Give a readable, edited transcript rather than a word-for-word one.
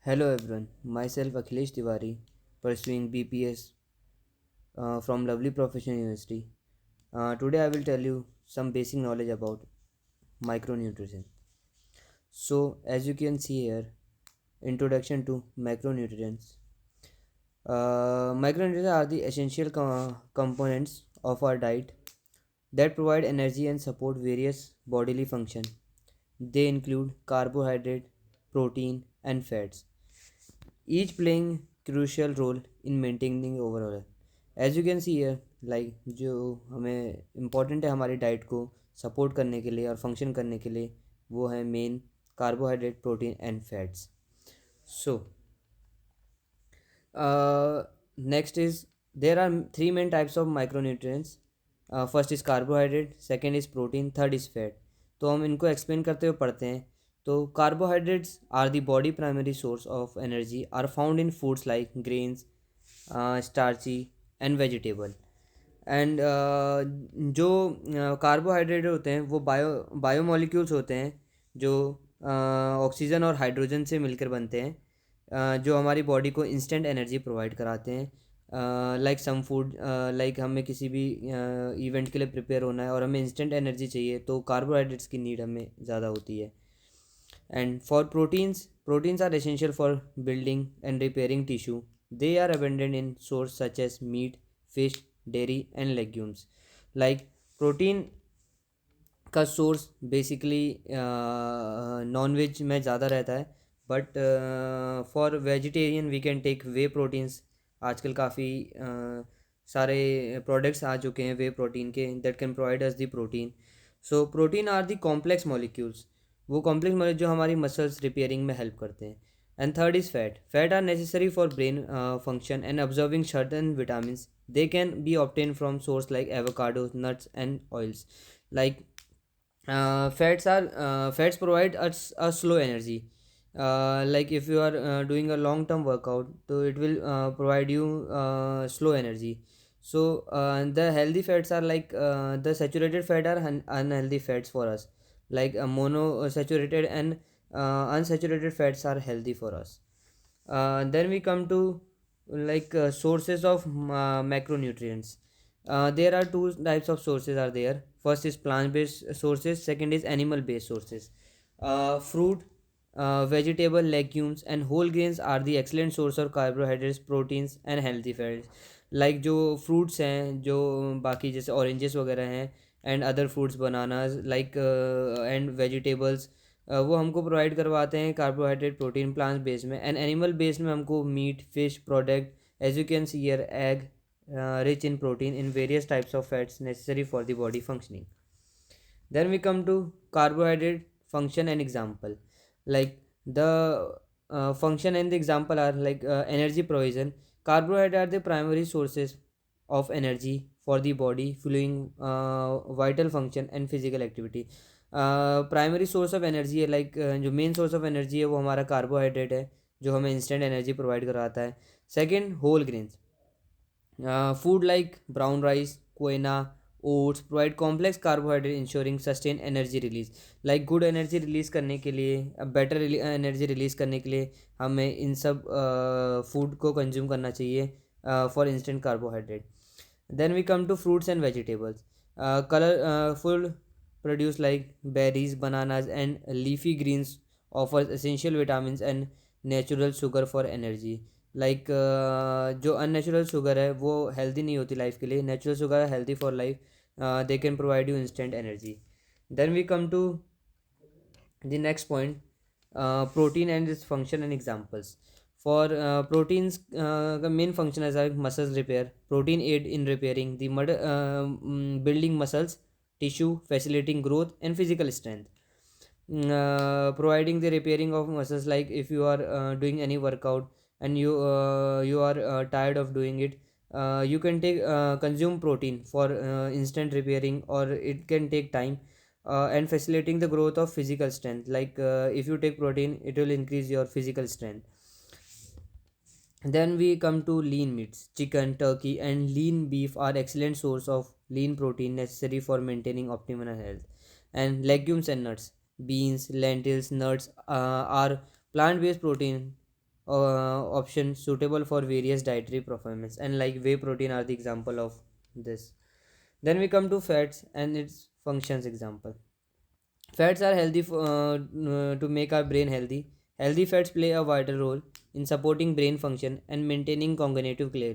Hello everyone, myself Akhilesh Tiwari, pursuing BPS from Lovely Professional University. Today I will tell you some basic knowledge about micronutrition. So, as you can see here, introduction to macronutrients. Micronutrients are the essential components of our diet that provide energy and support various bodily functions. They include carbohydrate, protein, and fats, each playing crucial role in maintaining overall health. As you can see है like जो हमें important है हमारी diet को support करने के लिए और फंक्शन करने के लिए वो है main carbohydrate protein and fats. So next is there are three main types of micronutrients. First is carbohydrate, second is protein, third is fat. तो हम इनको एक्सप्लेन करते हुए पढ़ते हैं. तो carbohydrates are the body primary source of energy are found in foods like grains, starchy and vegetable. And जो carbohydrate होते हैं वो बायोमोलिक्यूल्स होते हैं जो ऑक्सीजन और हाइड्रोजन से मिलकर बनते हैं, जो हमारी बॉडी को इंस्टेंट एनर्जी प्रोवाइड कराते हैं. लाइक सम फूड, लाइक हमें किसी भी इवेंट के लिए प्रिपेयर होना है और हमें इंस्टेंट एनर्जी चाहिए तो कार्बोहाइड्रेट्स की नीड हमें ज़्यादा होती है. And for proteins are essential for building and repairing tissue. They are abundant in sources such as meat, fish, dairy and legumes. Like protein का सोर्स बेसिकली नॉन वेज में ज़्यादा रहता है, but for vegetarian we can take whey proteins. आजकल काफ़ी सारे products आ चुके हैं वे प्रोटीन के that can provide us the protein. So protein are the complex molecules, वो कॉम्प्लेक्स मॉलिक्यूल जो हमारी मसल्स रिपेयरिंग में हेल्प करते हैं. And third is fat. Fat are necessary for brain function and absorbing certain vitamins. They can be obtained from source like avocado, nuts, and oils. Like fats provide us a slow energy. Like if you are doing a long term workout, so it will provide you slow energy. So the healthy fats are like the saturated fat are unhealthy fats for us. Like monosaturated and unsaturated fats are healthy for us. Then we come to like sources of macronutrients. There are two types of sources are there. First is plant based sources, second is animal based sources. Fruit, vegetable, legumes and whole grains are the excellent source of carbohydrates, proteins and healthy fats. Like जो fruits हैं, जो बाकी जैसे oranges वगैरह हैं and other fruits, bananas like and vegetables, वो हमको provide करवाते हैं कार्बोहाइड्रेट प्रोटीन प्लांट बेस में. एंड एनिमल बेस में हमको meat, fish product as you can see here egg, rich in protein in various types of fats necessary for the body functioning. Then we come to carbohydrate function and example. Like the function and the example are like energy provision. Carbohydrate are the primary sources of energy for the body, fueling vital function and physical activity. Primary source of energy है, like जो main source of energy है वो हमारा carbohydrate है जो हमें instant energy provide कराता है. Second, whole grains. Food like brown rice, quinoa, oats provide complex carbohydrate ensuring sustained energy release. Like good energy release करने के लिए, better energy release करने के लिए हमें इन सब food को consume करना चाहिए for instant carbohydrate. Then we come to fruits and vegetables. Colorful produce like berries, bananas and leafy greens offers essential vitamins and natural sugar for energy. Like जो unnatural sugar है वो healthy नहीं होती life के लिए, natural sugar है healthy for life. They can provide you instant energy. Then we come to the next point, protein and its function and examples. For proteins का main function as muscles repair. Protein aid in repairing the building muscles tissue, facilitating growth and physical strength. Providing the repairing of muscles, like if you are doing any workout and you are tired of doing it, you can take consume protein for instant repairing, or it can take time, and facilitating the growth of physical strength. Like if you take protein it will increase your physical strength. Then we come to lean meats. Chicken, turkey and lean beef are excellent source of lean protein necessary for maintaining optimal health. And legumes and nuts. Beans, lentils, nuts are plant-based protein option suitable for various dietary performance, and like whey protein are the example of this. Then we come to fats and its functions example. Fats are healthy to make our brain healthy. Healthy fats play a vital role in supporting brain function and maintaining cognitive clarity.